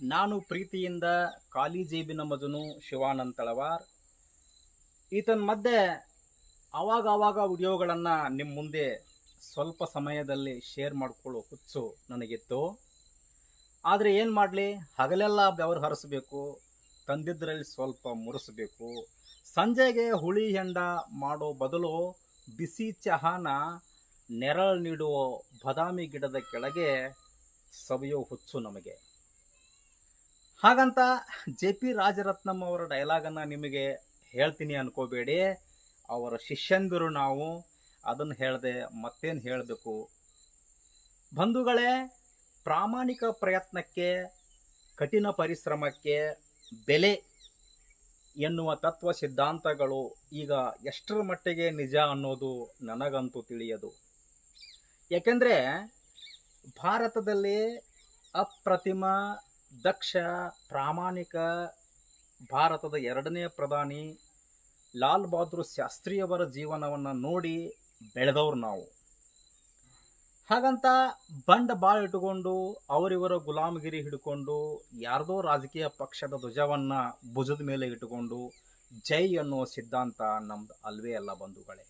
ನಾನು ಪ್ರೀತಿಯಿಂದ ಖಾಲಿ ಜೇಬಿನ ಮಜನು ಶಿವಾನಂದ್ ತಳವಾರ್. ಈತನ ಮಧ್ಯೆ ಆವಾಗ ವಿಡಿಯೋಗಳನ್ನು ನಿಮ್ಮ ಮುಂದೆ ಸ್ವಲ್ಪ ಸಮಯದಲ್ಲಿ ಶೇರ್ ಮಾಡಿಕೊಳ್ಳೋ ಹುಚ್ಚು ನನಗಿತ್ತು. ಆದರೆ ಏನು ಮಾಡಲಿ, ಹಗಲೆಲ್ಲ ಬೆವರು ಹರಿಸಬೇಕು, ತಂದಿದ್ರಲ್ಲಿ ಸ್ವಲ್ಪ ಮುರಿಸಬೇಕು. ಸಂಜೆಗೆ ಹುಳಿ ಹೆಂಡ ಮಾಡೋ ಬದಲು ಬಿಸಿ ಚಹಾನ ನೆರಳು ನೀಡುವ ಬಾದಾಮಿ ಗಿಡದ ಕೆಳಗೆ ಸವಿಯೋ ಹುಚ್ಚು ನಮಗೆ. ಹಾಗಂತ JP ರಾಜರತ್ನಂ ಅವರ ಡೈಲಾಗನ್ನು ನಿಮಗೆ ಹೇಳ್ತೀನಿ ಅನ್ಕೋಬೇಡಿ. ಅವರ ಶಿಷ್ಯಂದಿರು ನಾವು, ಅದನ್ನು ಹೇಳದೆ ಮತ್ತೇನು ಹೇಳಬೇಕು. ಬಂಧುಗಳೇ, ಪ್ರಾಮಾಣಿಕ ಪ್ರಯತ್ನಕ್ಕೆ, ಕಠಿಣ ಪರಿಶ್ರಮಕ್ಕೆ ಬೆಲೆ ಎನ್ನುವ ತತ್ವ ಸಿದ್ಧಾಂತಗಳು ಈಗ ಎಷ್ಟರ ಮಟ್ಟಿಗೆ ನಿಜ ಅನ್ನೋದು ನನಗಂತೂ ತಿಳಿಯದು. ಯಾಕೆಂದರೆ ಭಾರತದಲ್ಲಿ ಅಪ್ರತಿಮ, ದಕ್ಷ, ಪ್ರಾಮಾಣಿಕ ಭಾರತದ 2ನೇ ಪ್ರಧಾನಿ ಲಾಲ್ ಬಹದ್ದೂರ್ ಶಾಸ್ತ್ರಿಯವರ ಜೀವನವನ್ನು ನೋಡಿ ಬೆಳೆದವರು ನಾವು. ಹಾಗಂತ ಬಂಡ ಬಾಳ ಇಟ್ಟುಕೊಂಡು ಅವರಿವರ ಗುಲಾಮಗಿರಿ ಹಿಡ್ಕೊಂಡು ಯಾರ್ದೋ ರಾಜಕೀಯ ಪಕ್ಷದ ಧ್ವಜವನ್ನು ಭುಜದ ಮೇಲೆ ಇಟ್ಟುಕೊಂಡು ಜೈ ಅನ್ನುವ ಸಿದ್ಧಾಂತ ನಮ್ದು ಅಲ್ವೇ ಅಲ್ಲ ಬಂಧುಗಳೇ.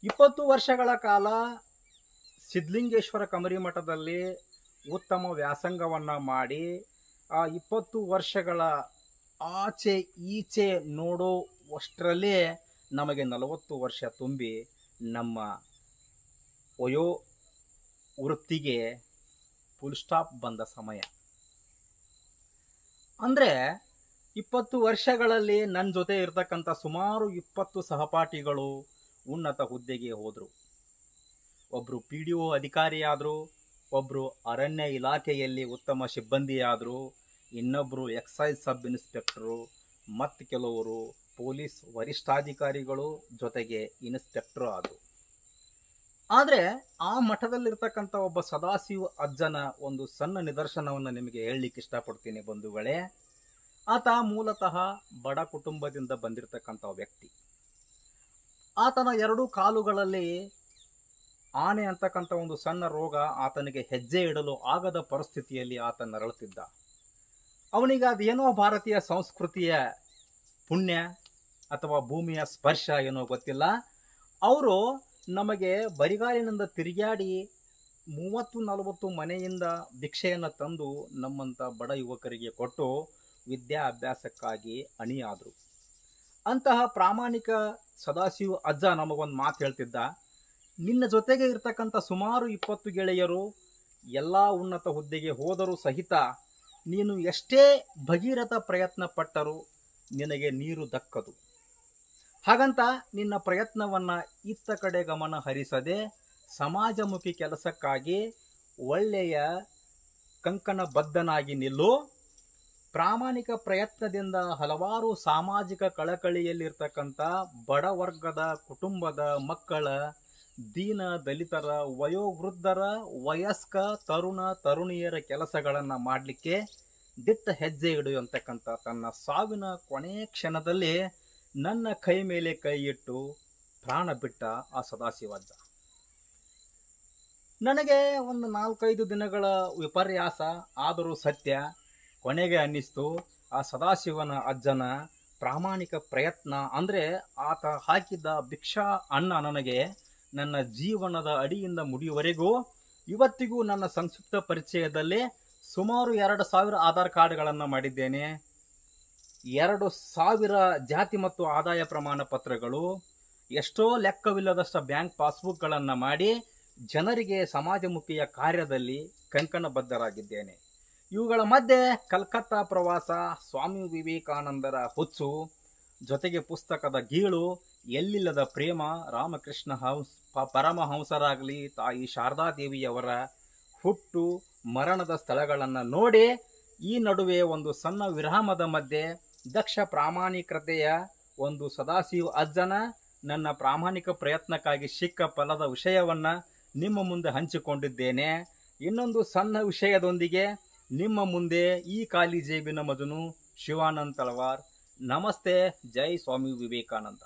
20 ವರ್ಷಗಳ ಕಾಲ ಸಿದ್ಧಲಿಂಗೇಶ್ವರ ಕಮರಿ ಮಠದಲ್ಲಿ ಉತ್ತಮ ವ್ಯಾಸಂಗವನ್ನು ಮಾಡಿ ಆ 20 ವರ್ಷಗಳ ಆಚೆ ಈಚೆ ನೋಡೋವಷ್ಟರಲ್ಲೇ ನಮಗೆ 40 ವರ್ಷ ತುಂಬಿ ನಮ್ಮ ವಯೋ ವೃತ್ತಿಗೆ ಫುಲ್ ಸ್ಟಾಪ್ ಬಂದ ಸಮಯ. ಅಂದರೆ 20 ವರ್ಷಗಳಲ್ಲಿ ನನ್ನ ಜೊತೆ ಇರ್ತಕ್ಕಂಥ ಸುಮಾರು 20 ಸಹಪಾಠಿಗಳು ಉನ್ನತ ಹುದ್ದೆಗೆ ಹೋದರು. ಒಬ್ಬರು PDO ಅಧಿಕಾರಿಯಾದರು, ಒಬ್ಬರು ಅರಣ್ಯ ಇಲಾಖೆಯಲ್ಲಿ ಉತ್ತಮ ಸಿಬ್ಬಂದಿಯಾದರು, ಇನ್ನೊಬ್ಬರು ಎಕ್ಸೈಸ್ ಸಬ್ ಇನ್ಸ್ಪೆಕ್ಟರು, ಮತ್ತು ಕೆಲವರು ಪೊಲೀಸ್ ವರಿಷ್ಠಾಧಿಕಾರಿಗಳು, ಜೊತೆಗೆ ಇನ್ಸ್ಪೆಕ್ಟರು ಆದರು. ಆದರೆ ಆ ಮಠದಲ್ಲಿರ್ತಕ್ಕಂಥ ಒಬ್ಬ ಸದಾಶಿವ ಅಜ್ಜನ ಒಂದು ಸಣ್ಣ ನಿದರ್ಶನವನ್ನು ನಿಮಗೆ ಹೇಳಲಿಕ್ಕೆ ಇಷ್ಟಪಡ್ತೀನಿ ಬಂಧುಗಳೇ. ಆತ ಮೂಲತಃ ಬಡ ಕುಟುಂಬದಿಂದ ಬಂದಿರತಕ್ಕಂಥ ವ್ಯಕ್ತಿ. ಆತನ 2 ಕಾಲುಗಳಲ್ಲಿ ಆನೆ ಅಂತಕ್ಕಂಥ ಒಂದು ಸಣ್ಣ ರೋಗ ಆತನಿಗೆ ಹೆಜ್ಜೆ ಇಡಲು ಆಗದ ಪರಿಸ್ಥಿತಿಯಲ್ಲಿ ಆತ ನರಳುತ್ತಿದ್ದ. ಅವನಿಗೆ ಅದೇನೋ ಭಾರತೀಯ ಸಂಸ್ಕೃತಿಯ ಪುಣ್ಯ ಅಥವಾ ಭೂಮಿಯ ಸ್ಪರ್ಶ ಏನೋ ಗೊತ್ತಿಲ್ಲ, ಅವರು ನಮಗೆ ಬರಿಗಾಲಿನಿಂದ ತಿರುಗಾಡಿ 30-40 ಮನೆಯಿಂದ ಭಿಕ್ಷೆಯನ್ನು ತಂದು ನಮ್ಮಂಥ ಬಡ ಯುವಕರಿಗೆ ಕೊಟ್ಟು ವಿದ್ಯಾಭ್ಯಾಸಕ್ಕಾಗಿ ಅಣಿಯಾದರು. ಅಂತಹ ಪ್ರಾಮಾಣಿಕ ಸದಾಶಿವ ಅಜ್ಜ ನಮಗೊಂದು ಮಾತು ಹೇಳ್ತಿದ್ದ, ನಿನ್ನ ಜೊತೆಗೆ ಇರ್ತಕ್ಕಂಥ ಸುಮಾರು 20 ಗೆಳೆಯರು ಎಲ್ಲ ಉನ್ನತ ಹುದ್ದೆಗೆ ಹೋದರೂ ಸಹಿತ ನೀನು ಎಷ್ಟೇ ಭಗೀರಥ ಪ್ರಯತ್ನ ಪಟ್ಟರೂ ನಿನಗೆ ನೀರು ದಕ್ಕದು. ಹಾಗಂತ ನಿನ್ನ ಪ್ರಯತ್ನವನ್ನು ಇತ್ತ ಕಡೆ ಗಮನ ಹರಿಸದೆ ಸಮಾಜಮುಖಿ ಕೆಲಸಕ್ಕಾಗಿ ಒಳ್ಳೆಯ ಕಂಕಣಬದ್ಧನಾಗಿ ನಿಲ್ಲು. ಪ್ರಾಮಾಣಿಕ ಪ್ರಯತ್ನದಿಂದ ಹಲವಾರು ಸಾಮಾಜಿಕ ಕಳಕಳಿಯಲ್ಲಿರ್ತಕ್ಕಂಥ ಬಡ ವರ್ಗದ ಕುಟುಂಬದ ಮಕ್ಕಳ, ದೀನ ದಲಿತರ, ವಯೋವೃದ್ಧರ, ವಯಸ್ಕ ತರುಣ ತರುಣಿಯರ ಕೆಲಸಗಳನ್ನು ಮಾಡಲಿಕ್ಕೆ ದಿಟ್ಟ ಹೆಜ್ಜೆ ಇಡುವಂತಕ್ಕಂಥ ತನ್ನ ಸಾವಿನ ಕೊನೆಯ ಕ್ಷಣದಲ್ಲಿ ನನ್ನ ಕೈ ಮೇಲೆ ಕೈ ಇಟ್ಟು ಪ್ರಾಣ ಬಿಟ್ಟ ಆ ಸದಾಶಿವಜ್ಜ. ನನಗೆ ಒಂದು 4-5 ದಿನಗಳ ವಿಪರ್ಯಾಸ ಆದರೂ ಸತ್ಯ. ಕೊನೆಗೆ ಅನ್ನಿಸ್ತು, ಆ ಸದಾಶಿವನ ಅಜ್ಜನ ಪ್ರಾಮಾಣಿಕ ಪ್ರಯತ್ನ ಅಂದರೆ ಆತ ಹಾಕಿದ್ದ ಭಿಕ್ಷಾ ಅನ್ನ ನನಗೆ ನನ್ನ ಜೀವನದ ಅಡಿಯಿಂದ ಮುಡಿಯವರೆಗೂ ಇವತ್ತಿಗೂ ನನ್ನ ಸಂಕ್ಷಿಪ್ತ ಪರಿಚಯದಲ್ಲಿ ಸುಮಾರು 2,000 ಆಧಾರ್ ಕಾರ್ಡ್ಗಳನ್ನು ಮಾಡಿದ್ದೇನೆ, 2,000 ಜಾತಿ ಮತ್ತು ಆದಾಯ ಪ್ರಮಾಣ ಪತ್ರಗಳು, ಎಷ್ಟೋ ಲೆಕ್ಕವಿಲ್ಲದಷ್ಟು ಬ್ಯಾಂಕ್ ಪಾಸ್ಬುಕ್ಗಳನ್ನು ಮಾಡಿ ಜನರಿಗೆ ಸಮಾಜಮುಖಿಯ ಕಾರ್ಯದಲ್ಲಿ ಕಂಕಣಬದ್ಧರಾಗಿದ್ದೇನೆ. ಇವುಗಳ ಮಧ್ಯೆ ಕಲ್ಕತ್ತಾ ಪ್ರವಾಸ, ಸ್ವಾಮಿ ವಿವೇಕಾನಂದರ ಹುಚ್ಚು, ಜೊತೆಗೆ ಪುಸ್ತಕದ ಗೀಳು, ಎಲ್ಲಿಲ್ಲದ ಪ್ರೇಮ, ರಾಮಕೃಷ್ಣ ಪರಮಹಂಸರಾಗಲಿ, ತಾಯಿ ಶಾರದಾದೇವಿಯವರ ಹುಟ್ಟು ಮರಣದ ಸ್ಥಳಗಳನ್ನು ನೋಡಿ, ಈ ನಡುವೆ ಒಂದು ಸಣ್ಣ ವಿರಾಮದ ಮಧ್ಯೆ ದಕ್ಷ ಪ್ರಾಮಾಣಿಕತೆಯ ಒಂದು ಸದಾಶಿವ ಅಜ್ಜನ ನನ್ನ ಪ್ರಾಮಾಣಿಕ ಪ್ರಯತ್ನಕ್ಕಾಗಿ ಸಿಕ್ಕ ಫಲದ ವಿಷಯವನ್ನು ನಿಮ್ಮ ಮುಂದೆ ಹಂಚಿಕೊಂಡಿದ್ದೇನೆ. ಇನ್ನೊಂದು ಸಣ್ಣ ವಿಷಯದೊಂದಿಗೆ ನಿಮ್ಮ ಮುಂದೆ ಈ ಖಾಲಿ ಜೇಬಿನ ಮಜನು ಶಿವಾನಂದ್ ತಳವಾರ್. ನಮಸ್ತೆ. ಜೈ ಸ್ವಾಮಿ ವಿವೇಕಾನಂದ.